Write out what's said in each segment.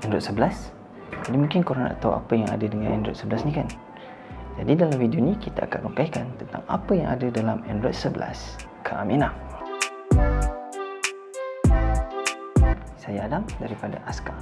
Android 11. Jadi mungkin korang nak tahu apa yang ada dengan Android 11 ni kan. Jadi dalam video ni kita akan rungkaikan tentang apa yang ada dalam Android 11 Keaminah. Saya Adam daripada Aska.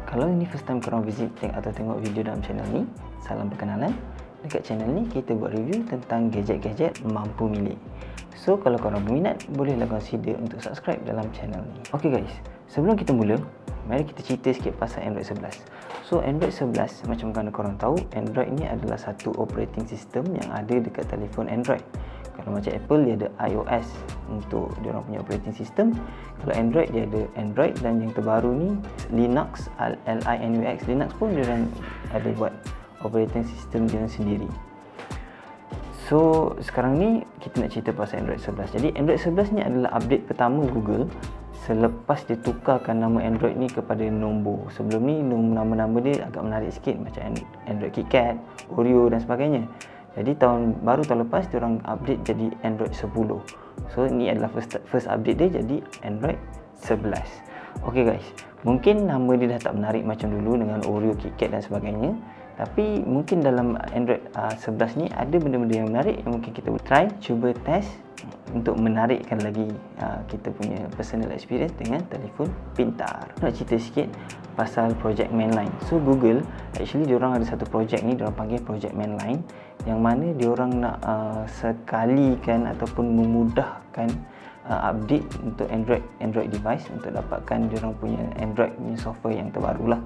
Kalau ini first time korang visit atau tengok video dalam channel ni, salam perkenalan. Dekat channel ni kita buat review tentang gadget-gadget mampu milik. So kalau korang berminat, bolehlah consider untuk subscribe dalam channel ni. Okay guys, sebelum kita mula, mari kita cerita sikit pasal Android 11. So Android 11, macam mana korang tahu, Android ni adalah satu operating system yang ada dekat telefon Android. Kalau macam Apple, dia ada iOS untuk dia orang punya operating system. Kalau Android, dia ada Android, dan yang terbaru ni Linux, Linux. Linux pun dia orang ada buat operating system dia sendiri. So sekarang ni kita nak cerita pasal Android 11. Jadi Android 11 ni adalah update pertama Google selepas dia tukarkan nama Android ni kepada nombor. Sebelum ni nama-nama dia agak menarik sikit, macam Android KitKat, Oreo dan sebagainya. Jadi tahun lepas dia orang update jadi Android 10. So ni adalah first update dia jadi Android 11. Okay guys, mungkin nama dia dah tak menarik macam dulu dengan Oreo, KitKat dan sebagainya. Tapi mungkin dalam Android 11 ni ada benda-benda yang menarik yang mungkin kita boleh cuba test untuk menarikkan lagi kita punya personal experience dengan telefon pintar. Nak cerita sikit pasal project Mainline. So Google actually diorang ada satu project ni, diorang panggil project Mainline, yang mana diorang nak sekalikan ataupun memudahkan update untuk Android device untuk dapatkan diorang punya Android punya software yang terbaru lah.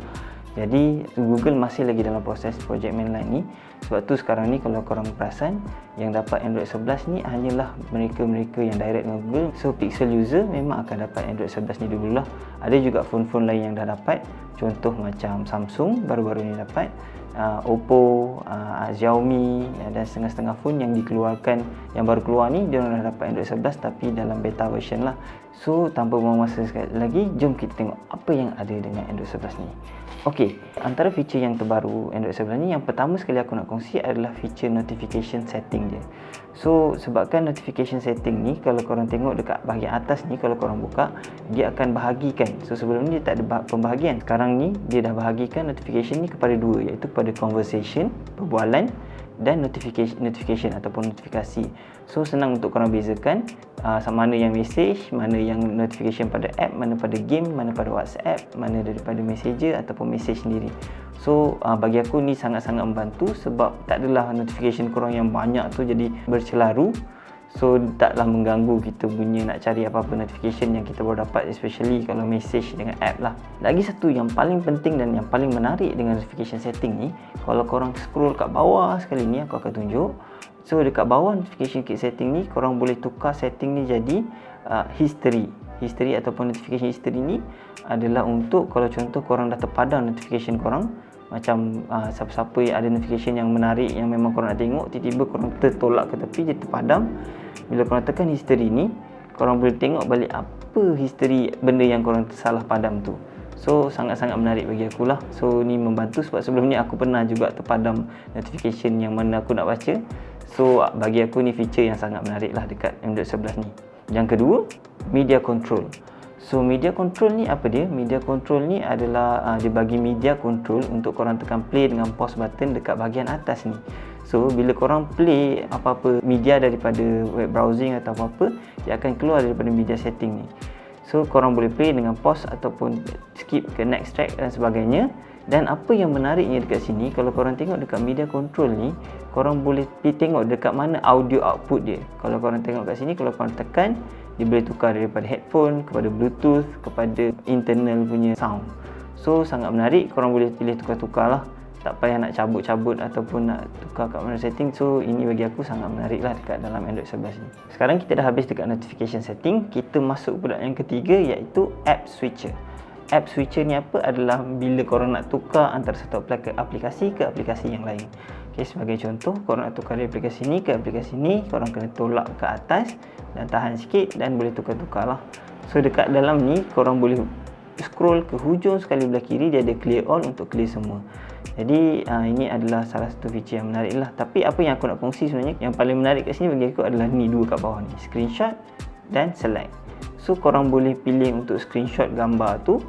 Jadi Google masih lagi dalam proses project Mainline ni. Sebab tu sekarang ni kalau korang perasan, yang dapat Android 11 ni hanyalah mereka-mereka yang direct dengan Google. So Pixel user memang akan dapat Android 11 ni dululah. Ada juga phone-phone lain yang dah dapat. Contoh macam Samsung baru-baru ni dapat, Oppo, Xiaomi dan setengah-setengah phone yang dikeluarkan, yang baru keluar ni dia dah dapat Android 11 tapi dalam beta version lah. So tanpa buang masa sekali lagi, jom kita tengok apa yang ada dengan Android 11 ni. Okey, antara feature yang terbaru Android 11 ni, yang pertama sekali aku nak kongsi adalah feature notification setting dia. So sebabkan notification setting ni, kalau korang tengok dekat bahagian atas ni, kalau korang buka, dia akan bahagikan. So sebelum ni dia tak ada pembahagian. Sekarang ni dia dah bahagikan notification ni kepada dua, iaitu pada conversation, perbualan, dan notification ataupun notifikasi. So senang untuk korang bezakan mana yang message, mana yang notification pada app, mana pada game, mana pada WhatsApp, mana daripada messenger ataupun message sendiri. So bagi aku ni sangat-sangat membantu, sebab tak adalah notification korang yang banyak tu jadi bercelaru. So taklah mengganggu kita punya nak cari apa-apa notification yang kita baru dapat, especially kalau message dengan app lah. Lagi satu yang paling penting dan yang paling menarik dengan notification setting ni, kalau korang scroll kat bawah sekali ni, aku akan tunjuk. So dekat bawah notification setting ni, korang boleh tukar setting ni jadi history ataupun notification history ni adalah untuk kalau contoh korang dah terpadam notification korang, macam siapa-siapa yang ada notification yang menarik yang memang korang nak tengok, tiba-tiba korang tertolak ke tepi, dia terpadam. Bila korang tekan history ni, korang boleh tengok balik apa history benda yang korang salah padam tu. So sangat-sangat menarik bagi aku lah. So ni membantu, sebab sebelum ni aku pernah juga terpadam notification yang mana aku nak baca. So bagi aku ni feature yang sangat menarik lah dekat Android 11 ni. Yang kedua, media control. So media control ni apa dia? Media control ni adalah dia bagi media control untuk korang tekan play dengan pause button dekat bahagian atas ni. So bila korang play apa-apa media daripada web browsing atau apa-apa, dia akan keluar daripada media setting ni. So korang boleh play dengan pause ataupun skip ke next track dan sebagainya. Dan apa yang menariknya dekat sini, kalau korang tengok dekat media control ni, korang boleh tengok dekat mana audio output dia. Kalau korang tengok kat sini, kalau korang tekan, dia boleh tukar daripada headphone kepada bluetooth kepada internal punya sound. So sangat menarik, korang boleh pilih tukar-tukar lah, tak payah nak cabut-cabut ataupun nak tukar kat mana setting. So ini bagi aku sangat menarik lah dekat dalam Android 11 ni. Sekarang kita dah habis dekat notification setting, kita masuk pula yang ketiga, iaitu app switcher. App switcher ni apa? Adalah bila korang nak tukar antara satu aplikasi ke aplikasi yang lain. Okay, sebagai contoh, korang nak tukar dari aplikasi ni ke aplikasi ni, korang kena tolak ke atas dan tahan sikit dan boleh tukar-tukar lah. So dekat dalam ni, korang boleh scroll ke hujung sekali belah kiri, dia ada clear all untuk clear semua. Jadi ini adalah salah satu feature yang menarik lah. Tapi apa yang aku nak kongsi sebenarnya, yang paling menarik kat sini bagi aku adalah ni dua kat bawah ni, screenshot dan select. So korang boleh pilih untuk screenshot gambar tu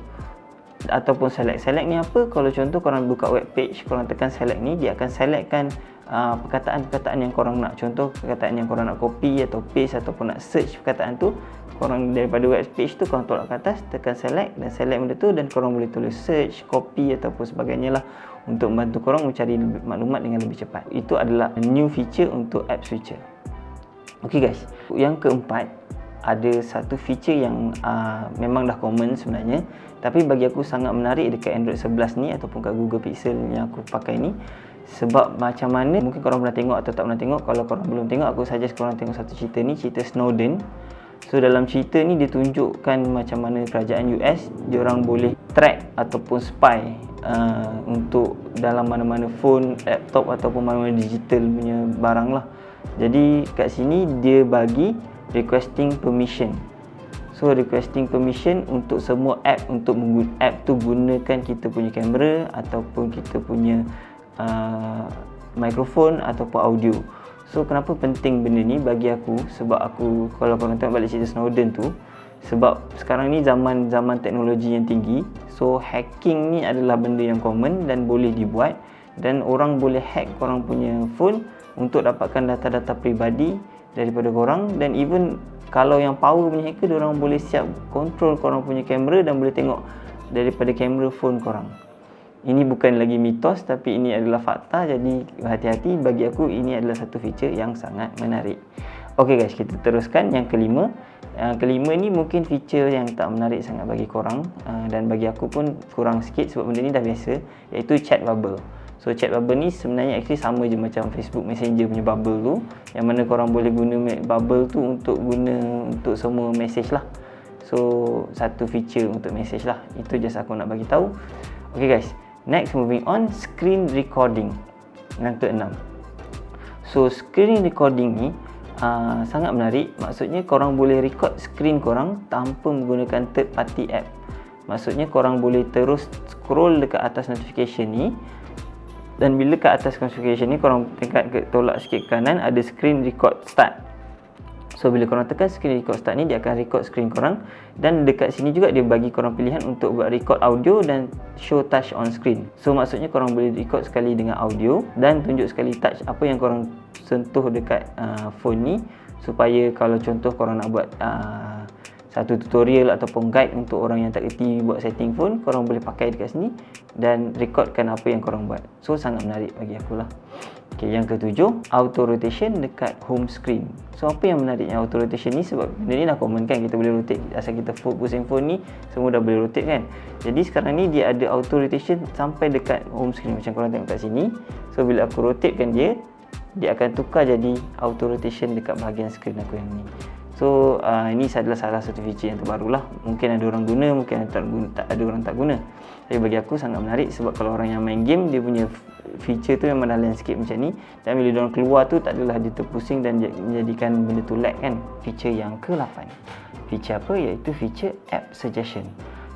ataupun select. Select ni apa? Kalau contoh korang buka web page, korang tekan select ni, dia akan selectkan perkataan-perkataan yang korang nak. Contoh perkataan yang korang nak copy atau paste ataupun nak search perkataan tu, korang daripada web page tu korang tolak ke atas, tekan select dan select benda tu, dan korang boleh tulis search, copy ataupun sebagainya lah untuk membantu korang mencari maklumat dengan lebih cepat. Itu adalah new feature untuk app switcher. Ok guys, yang keempat, ada satu feature yang memang dah common sebenarnya, tapi bagi aku sangat menarik dekat Android 11 ni ataupun kat Google Pixel yang aku pakai ni. Sebab macam mana, mungkin korang pernah tengok atau tak pernah tengok. Kalau korang belum tengok, aku suggest korang tengok satu cerita ni, cerita Snowden. So dalam cerita ni dia tunjukkan macam mana kerajaan US, diorang boleh track ataupun spy untuk dalam mana-mana phone, laptop ataupun mana-mana digital punya barang lah. Jadi kat sini dia bagi requesting permission. So requesting permission untuk semua app, untuk app tu gunakan kita punya kamera ataupun kita punya mikrofon ataupun audio. So kenapa penting benda ni bagi aku? Sebab aku, kalau korang tengok balik cerita Snowden tu, sebab sekarang ni zaman teknologi yang tinggi. So hacking ni adalah benda yang common dan boleh dibuat, dan orang boleh hack korang punya phone untuk dapatkan data-data peribadi daripada korang. Dan even kalau yang power punya hacker, diorang boleh siap kontrol korang punya kamera dan boleh tengok daripada kamera phone korang. Ini bukan lagi mitos, tapi ini adalah fakta. Jadi hati-hati, bagi aku ini adalah satu feature yang sangat menarik. Ok guys, kita teruskan yang kelima. Yang kelima ni mungkin feature yang tak menarik sangat bagi korang, dan bagi aku pun kurang sikit sebab benda ni dah biasa, iaitu chat bubble. So chat bubble ni sebenarnya actually sama je macam Facebook Messenger punya bubble tu, yang mana korang boleh guna bubble tu untuk untuk semua message lah. So satu feature untuk message lah. Itu just aku nak bagi tahu. Ok guys, next moving on, screen recording yang ke-6. So screen recording ni sangat menarik. Maksudnya korang boleh record screen korang tanpa menggunakan third party app. Maksudnya korang boleh terus scroll dekat atas notification ni, dan bila kat atas notification ni korang tolak sikit ke kanan, ada screen record start. So bila korang tekan screen record start ni, dia akan record screen korang, dan dekat sini juga dia bagi korang pilihan untuk buat record audio dan show touch on screen. So maksudnya korang boleh record sekali dengan audio dan tunjuk sekali touch apa yang korang sentuh dekat phone ni, supaya kalau contoh korang nak buat satu tutorial ataupun guide untuk orang yang tak kerti buat setting phone, korang boleh pakai dekat sini dan recordkan apa yang korang buat. So sangat menarik bagi akulah. Okay, yang ketujuh, auto rotation dekat home screen. So apa yang menariknya auto rotation ni? Sebab benda ni dah common kan, kita boleh rotate. Asal kita pusing phone ni, semua dah boleh rotate kan. Jadi sekarang ni dia ada auto rotation sampai dekat home screen, macam korang tengok kat sini. So bila aku rotatekan dia akan tukar jadi auto rotation dekat bahagian screen aku yang ni. So ini adalah salah satu feature yang terbaru lah. Mungkin ada orang guna, mungkin tak ada orang tak guna. Tapi bagi aku sangat menarik, sebab kalau orang yang main game, dia punya feature tu memang dah landscape macam ni, dan bila diorang keluar tu tak adalah dia terpusing dan menjadikan benda tu lag kan. Feature yang ke-8, feature apa? Iaitu feature app suggestion.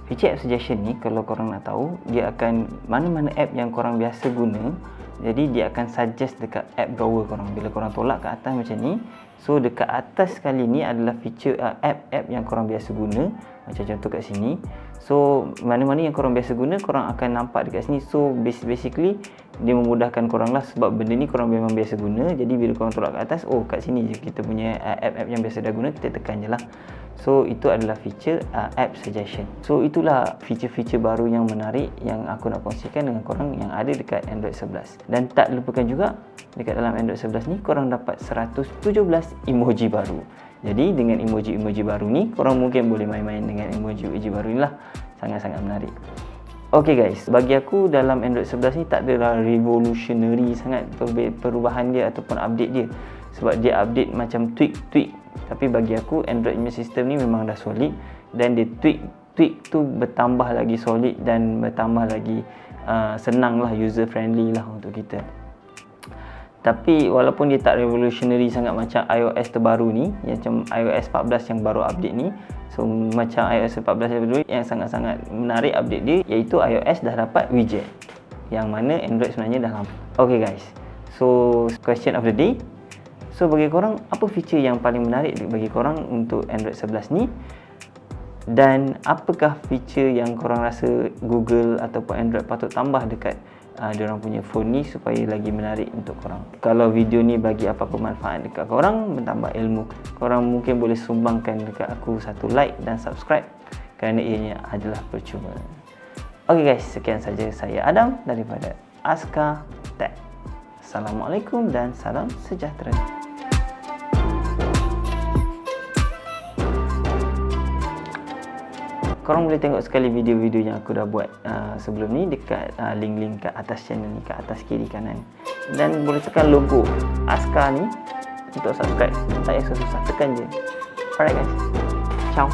Feature app suggestion ni, kalau korang nak tahu, dia akan mana-mana app yang korang biasa guna, jadi dia akan suggest dekat app drawer korang. Bila korang tolak ke atas macam ni, so dekat atas sekali ni adalah feature app-app yang korang biasa guna. Macam contoh kat sini. So mana-mana yang korang biasa guna, korang akan nampak dekat sini. So basically dia memudahkan korang lah, sebab benda ni korang memang biasa guna. Jadi bila korang tolak ke atas, oh kat sini je kita punya app-app yang biasa dah guna, kita tekan je lah. So itu adalah feature app suggestion. So itulah feature-feature baru yang menarik yang aku nak kongsikan dengan korang yang ada dekat Android 11. Dan tak lupakan juga, dekat dalam Android 11 ni korang dapat 117 emoji baru. Jadi dengan emoji-emoji baru ni, korang mungkin boleh main-main dengan emoji-emoji baru ni lah. Sangat-sangat menarik. Ok guys, bagi aku dalam Android 11 ni tak adalah revolutionary sangat perubahan dia ataupun update dia. Sebab dia update macam tweak. Tapi bagi aku Android punya sistem ni memang dah solid, dan dia tweak tu bertambah lagi solid dan bertambah lagi senang lah, user friendly lah untuk kita. Tapi walaupun dia tak revolutionary sangat macam iOS terbaru ni, macam iOS 14 yang baru update ni. So macam iOS 14 yang sangat-sangat menarik update dia, iaitu iOS dah dapat widget, yang mana Android sebenarnya dah lambat. Okay guys, so question of the day. So bagi korang, apa feature yang paling menarik bagi korang untuk Android 11 ni? Dan apakah feature yang korang rasa Google ataupun Android patut tambah dekat diorang punya phone ni supaya lagi menarik untuk korang. Kalau video ni bagi apa-apa manfaat dekat korang, bertambah ilmu, korang mungkin boleh sumbangkan dekat aku satu like dan subscribe kerana ianya adalah percuma. Ok guys, sekian saja saya Adam daripada Aska Tech. Assalamualaikum dan salam sejahtera. Korang boleh tengok sekali video-video yang aku dah buat sebelum ni dekat link-link kat atas channel ni, kat atas kiri kanan. Dan boleh tekan logo Aska ni untuk subscribe. Tak payah susah, tekan je. Alright guys, ciao.